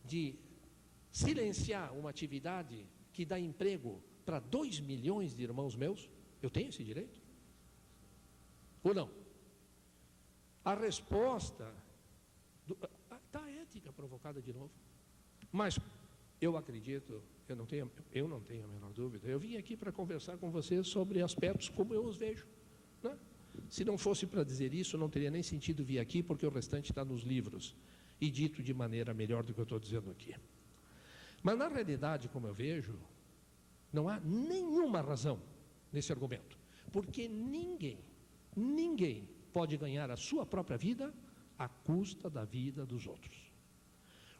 de silenciar uma atividade que dá emprego para 2 milhões de irmãos meus? Eu tenho esse direito? Ou não? A resposta está a ética provocada de novo. Mas eu acredito, eu não tenho a menor dúvida. Eu vim aqui para conversar com vocês sobre aspectos como eu os vejo, né? Se não fosse para dizer isso, não teria nem sentido vir aqui, porque o restante está nos livros e dito de maneira melhor do que eu estou dizendo aqui. Mas na realidade, como eu vejo, não há nenhuma razão nesse argumento, porque ninguém pode ganhar a sua própria vida à custa da vida dos outros.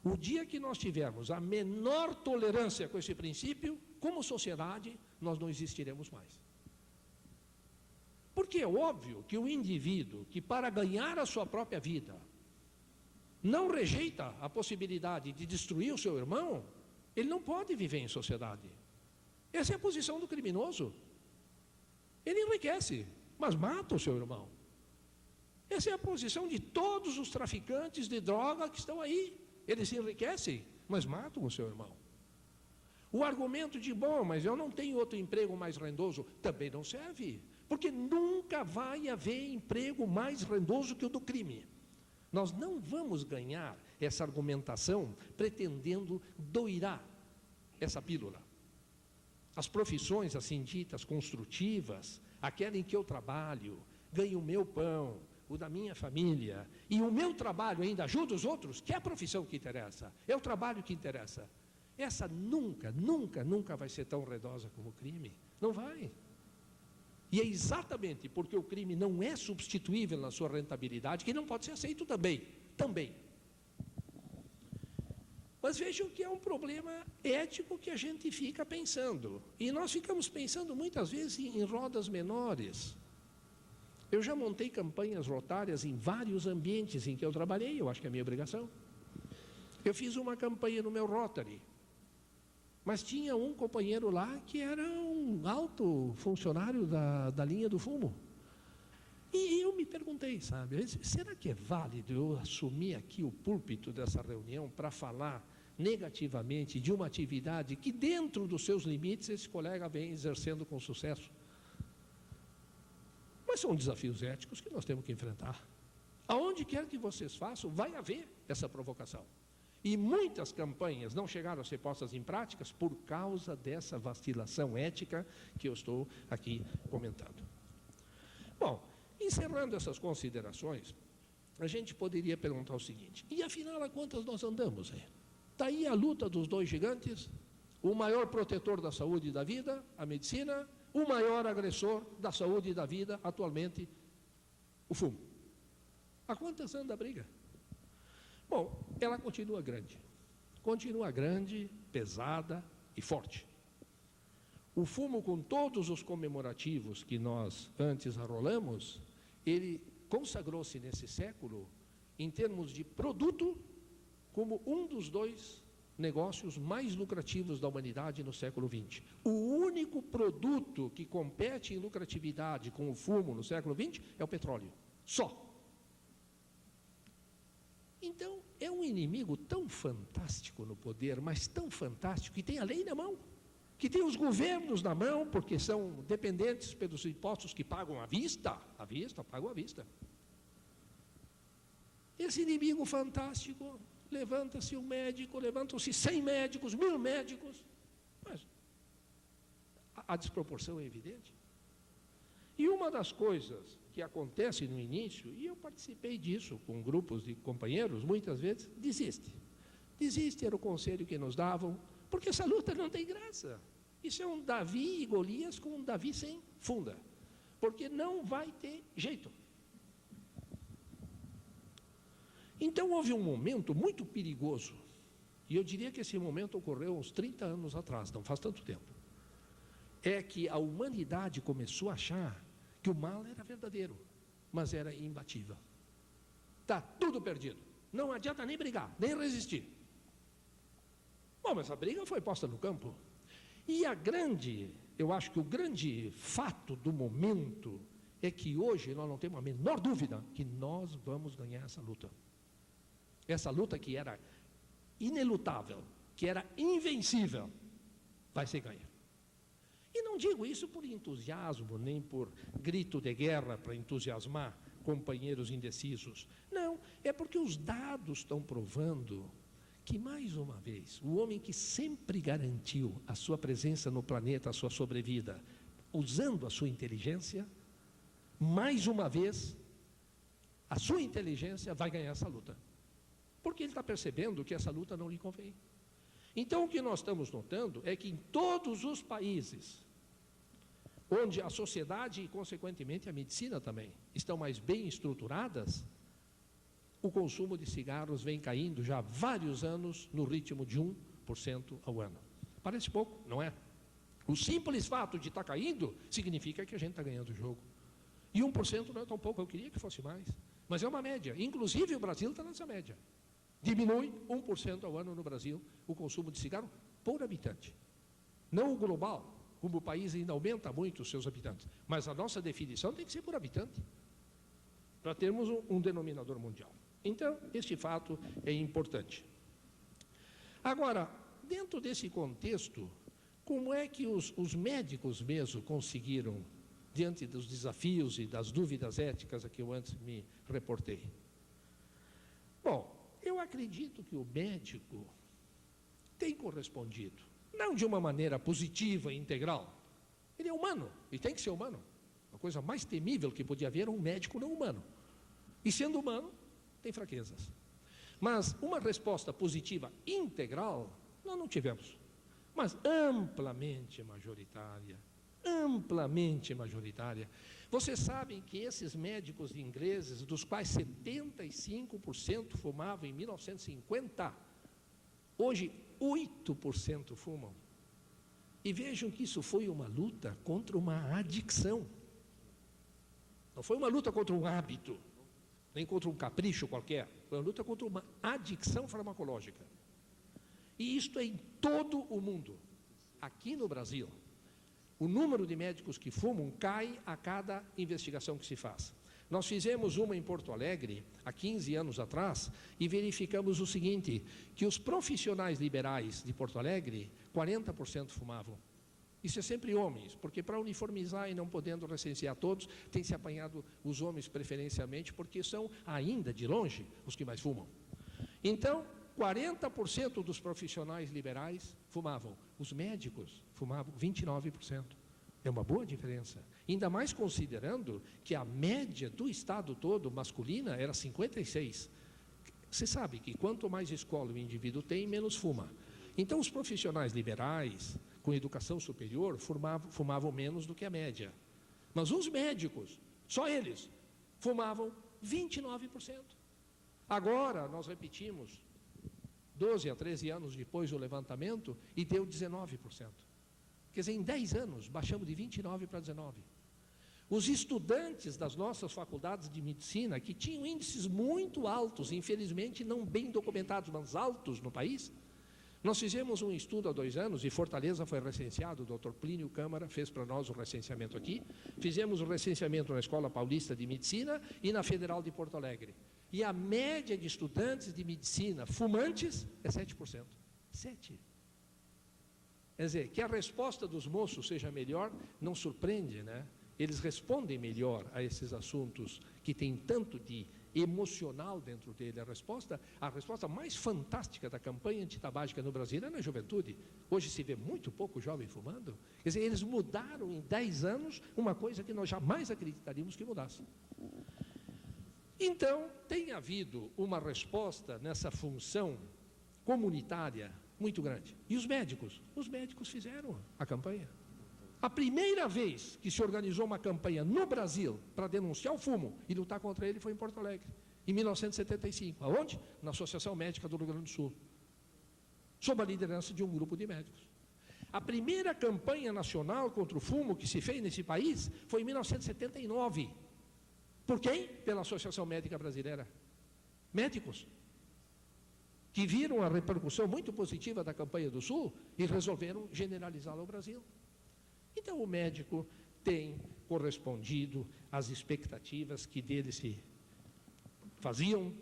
O dia que nós tivermos a menor tolerância com esse princípio, como sociedade, nós não existiremos mais. Porque é óbvio que o indivíduo que, para ganhar a sua própria vida, não rejeita a possibilidade de destruir o seu irmão, ele não pode viver em sociedade. Essa é a posição do criminoso. Ele enriquece, mas mata o seu irmão. Essa é a posição de todos os traficantes de droga que estão aí. Eles se enriquecem, mas matam o seu irmão. O argumento de, bom, mas eu não tenho outro emprego mais rendoso, também não serve. Porque nunca vai haver emprego mais rendoso que o do crime. Nós não vamos ganhar essa argumentação pretendendo doirar essa pílula. As profissões assim ditas construtivas, aquela em que eu trabalho, ganho o meu pão, o da minha família, e o meu trabalho ainda ajuda os outros, que é a profissão que interessa, é o trabalho que interessa. Essa nunca vai ser tão rendosa como o crime. Não vai. E é exatamente porque o crime não é substituível na sua rentabilidade que não pode ser aceito também. Mas vejam que é um problema ético que a gente fica pensando. E nós ficamos pensando muitas vezes em rodas menores. Eu já montei campanhas rotárias em vários ambientes em que eu trabalhei, eu acho que é minha obrigação. Eu fiz uma campanha no meu Rotary, mas tinha um companheiro lá que era um alto funcionário da linha do fumo. E eu me perguntei, sabe, será que é válido eu assumir aqui o púlpito dessa reunião para falar negativamente de uma atividade que dentro dos seus limites esse colega vem exercendo com sucesso? Mas são desafios éticos que nós temos que enfrentar. Aonde quer que vocês façam, vai haver essa provocação. E muitas campanhas não chegaram a ser postas em práticas por causa dessa vacilação ética que eu estou aqui comentando. Bom, encerrando essas considerações, a gente poderia perguntar o seguinte: e afinal a quantas nós andamos aí? Está aí a luta dos dois gigantes, o maior protetor da saúde e da vida, a medicina, o maior agressor da saúde e da vida, atualmente, o fumo. A quantas anda a briga? Bom, ela continua grande, pesada e forte. O fumo, com todos os comemorativos que nós antes arrolamos, ele consagrou-se nesse século, em termos de produto, como um dos dois negócios mais lucrativos da humanidade no século XX. O único produto que compete em lucratividade com o fumo no século XX é o petróleo, só. Então, é um inimigo tão fantástico no poder, mas tão fantástico, que tem a lei na mão, que tem os governos na mão, porque são dependentes pelos impostos que pagam à vista, pagam à vista. Esse inimigo fantástico, levanta-se um médico, levantam-se 100 médicos, 1000 médicos, mas a desproporção é evidente. E uma das coisas que acontece no início, e eu participei disso com grupos de companheiros, muitas vezes, desiste, era o conselho que nos davam, porque essa luta não tem graça. Isso é um Davi e Golias com um Davi sem funda, porque não vai ter jeito. Então houve um momento muito perigoso, e eu diria que esse momento ocorreu uns 30 anos atrás, não faz tanto tempo. É que a humanidade começou a achar que o mal era verdadeiro, mas era imbatível. Está tudo perdido, não adianta nem brigar, nem resistir. Bom, mas a briga foi posta no campo. E eu acho que o grande fato do momento é que hoje nós não temos a menor dúvida que nós vamos ganhar essa luta. Essa luta que era inelutável, que era invencível, vai ser ganha. E não digo isso por entusiasmo, nem por grito de guerra para entusiasmar companheiros indecisos. Não, é porque os dados estão provando que, mais uma vez, o homem que sempre garantiu a sua presença no planeta, a sua sobrevida, usando a sua inteligência, mais uma vez, a sua inteligência vai ganhar essa luta. Porque ele está percebendo que essa luta não lhe convém. Então, o que nós estamos notando é que em todos os países onde a sociedade e, consequentemente, a medicina também estão mais bem estruturadas, o consumo de cigarros vem caindo já há vários anos no ritmo de 1% ao ano. Parece pouco, não é? O simples fato de estar caindo significa que a gente está ganhando o jogo. E 1% não é tão pouco, eu queria que fosse mais. Mas é uma média. Inclusive, o Brasil está nessa média. Diminui 1% ao ano no Brasil o consumo de cigarro por habitante. Não o global, como o país ainda aumenta muito os seus habitantes. Mas a nossa definição tem que ser por habitante, para termos um denominador mundial. Então, este fato é importante. Agora, dentro desse contexto, como é que os médicos mesmo conseguiram, diante dos desafios e das dúvidas éticas a que eu antes me reportei? Bom, eu acredito que o médico tem correspondido, não de uma maneira positiva e integral. Ele é humano, e tem que ser humano. A coisa mais temível que podia haver é um médico não humano. E sendo humano, tem fraquezas. Mas uma resposta positiva integral, nós não tivemos. Mas amplamente majoritária. Amplamente majoritária. Vocês sabem que esses médicos ingleses, dos quais 75% fumavam em 1950, hoje 8% fumam. E vejam que isso foi uma luta contra uma adicção. Não foi uma luta contra um hábito, nem contra um capricho qualquer. Foi uma luta contra uma adicção farmacológica. E isto é em todo o mundo. Aqui no Brasil, o número de médicos que fumam cai a cada investigação que se faz. Nós fizemos uma em Porto Alegre, há 15 anos atrás, e verificamos o seguinte, que os profissionais liberais de Porto Alegre, 40% fumavam. Isso é sempre homens, porque para uniformizar e não podendo recensear todos, tem se apanhado os homens preferencialmente, porque são ainda, de longe, os que mais fumam. Então, 40% dos profissionais liberais fumavam. Os médicos fumavam 29%. É uma boa diferença. Ainda mais considerando que a média do estado todo, masculina, era 56%. Você sabe que quanto mais escola o indivíduo tem, menos fuma. Então, os profissionais liberais, com educação superior, fumavam menos do que a média. Mas os médicos, só eles, fumavam 29%. Agora, nós repetimos, 12 a 13 anos depois do levantamento, e deu 19%. Quer dizer, em 10 anos, baixamos de 29 para 19. Os estudantes das nossas faculdades de medicina, que tinham índices muito altos, infelizmente não bem documentados, mas altos no país, nós fizemos um estudo há 2 anos, e Fortaleza foi recenseado, o Dr. Plínio Câmara fez para nós o recenseamento aqui, fizemos o recenseamento na Escola Paulista de Medicina e na Federal de Porto Alegre. E a média de estudantes de medicina fumantes é 7%. 7%. Quer dizer, que a resposta dos moços seja melhor, não surpreende, né? Eles respondem melhor a esses assuntos que tem tanto de emocional dentro dele. A resposta mais fantástica da campanha antitabágica no Brasil é na juventude. Hoje se vê muito pouco jovem fumando. Quer dizer, eles mudaram em 10 anos uma coisa que nós jamais acreditaríamos que mudasse. Então, tem havido uma resposta nessa função comunitária muito grande. E os médicos? Os médicos fizeram a campanha. A primeira vez que se organizou uma campanha no Brasil para denunciar o fumo e lutar contra ele foi em Porto Alegre, em 1975. Aonde? Na Associação Médica do Rio Grande do Sul, sob a liderança de um grupo de médicos. A primeira campanha nacional contra o fumo que se fez nesse país foi em 1979. Por quem? Pela Associação Médica Brasileira. Médicos que viram a repercussão muito positiva da campanha do Sul e resolveram generalizá-la ao Brasil. Então, o médico tem correspondido às expectativas que dele se faziam,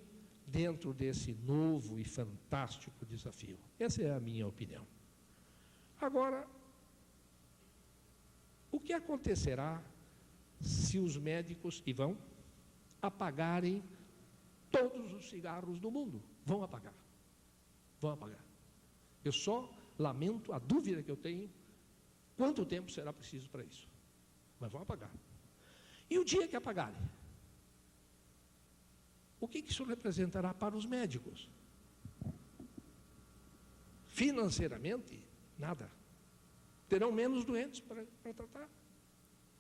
dentro desse novo e fantástico desafio. Essa é a minha opinião. Agora, o que acontecerá se os médicos apagarem todos os cigarros do mundo? Vão apagar. Vão apagar. Eu só lamento a dúvida que eu tenho, quanto tempo será preciso para isso. Mas vão apagar. E o dia que apagarem? O que isso representará para os médicos? Financeiramente, nada. Terão menos doentes para tratar.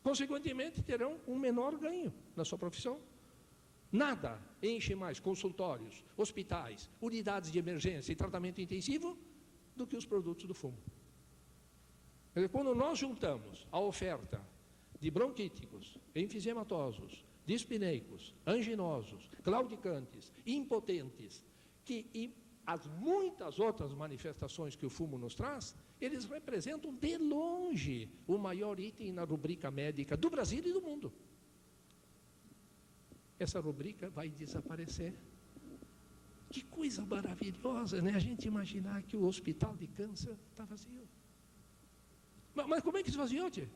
Consequentemente, terão um menor ganho na sua profissão. Nada enche mais consultórios, hospitais, unidades de emergência e tratamento intensivo do que os produtos do fumo. Quando nós juntamos a oferta de bronquíticos, enfisematosos, dispneicos, anginosos, claudicantes, impotentes, e as muitas outras manifestações que o fumo nos traz, eles representam de longe o maior item na rubrica médica do Brasil e do mundo. Essa rubrica vai desaparecer. Que coisa maravilhosa, né? A gente imaginar que o hospital de câncer está vazio. Mas como é que se esvaziou, tchê?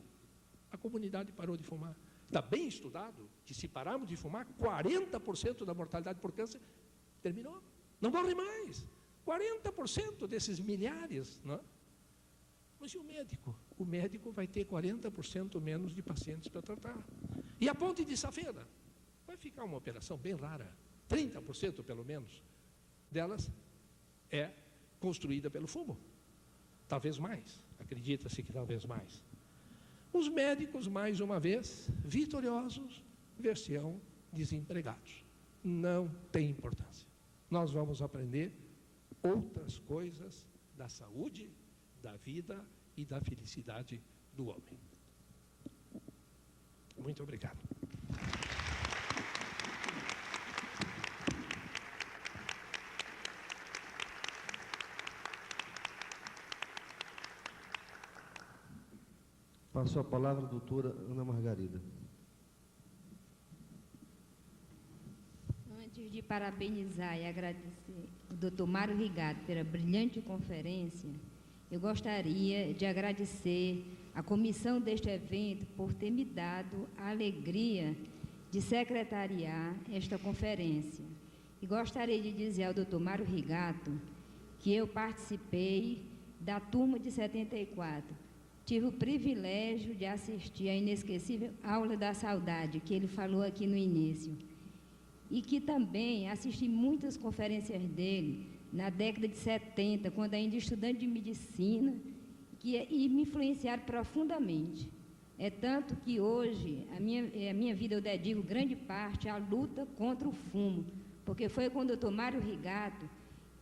A comunidade parou de fumar. Está bem estudado que se pararmos de fumar, 40% da mortalidade por câncer terminou. Não morre mais. 40% desses milhares, não é? Mas e o médico? O médico vai ter 40% menos de pacientes para tratar. E a ponte de Safena? Vai ficar uma operação bem rara. 30% pelo menos delas é construída pelo fumo. Talvez mais. Acredita-se que talvez mais. Os médicos, mais uma vez, vitoriosos, ver-se-ão desempregados. Não tem importância. Nós vamos aprender outras coisas da saúde, da vida e da felicidade do homem. Muito obrigado. Passou a palavra a doutora Ana Margarida. Antes de parabenizar e agradecer o doutor Mário Rigato pela brilhante conferência, eu gostaria de agradecer a comissão deste evento por ter me dado a alegria de secretariar esta conferência. E gostaria de dizer ao doutor Mário Rigato que eu participei da turma de 74. Tive o privilégio de assistir à inesquecível Aula da Saudade, que ele falou aqui no início. E que também assisti muitas conferências dele na década de 70, quando ainda estudante de medicina, e me influenciaram profundamente. É tanto que hoje a minha vida eu dedico grande parte à luta contra o fumo, porque foi com o doutor Mário Rigato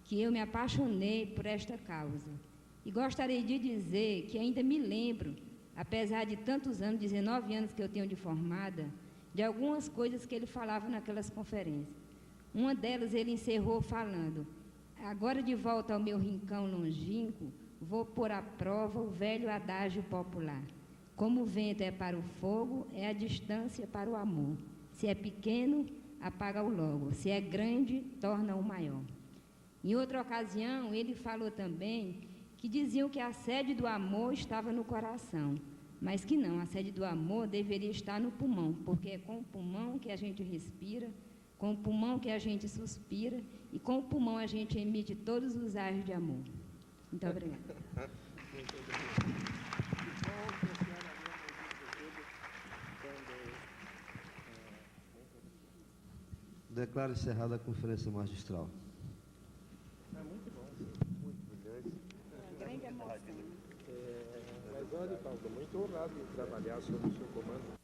que eu me apaixonei por esta causa. E gostaria de dizer que ainda me lembro, apesar de tantos anos, 19 anos que eu tenho de formada, de algumas coisas que ele falava naquelas conferências. Uma delas ele encerrou falando: agora de volta ao meu rincão longínquo, vou pôr à prova o velho adágio popular. Como o vento é para o fogo, é a distância para o amor. Se é pequeno, apaga-o logo. Se é grande, torna-o maior. Em outra ocasião, ele falou também que diziam que a sede do amor estava no coração, mas que não, a sede do amor deveria estar no pulmão, porque é com o pulmão que a gente respira, com o pulmão que a gente suspira, e com o pulmão a gente emite todos os ares de amor. Muito obrigada. Muito obrigado. Declaro encerrada a conferência magistral. É muito bom, muito brilhante. Grande emoção. Mas olha, Paulo, muito honrado em trabalhar sob o seu comando.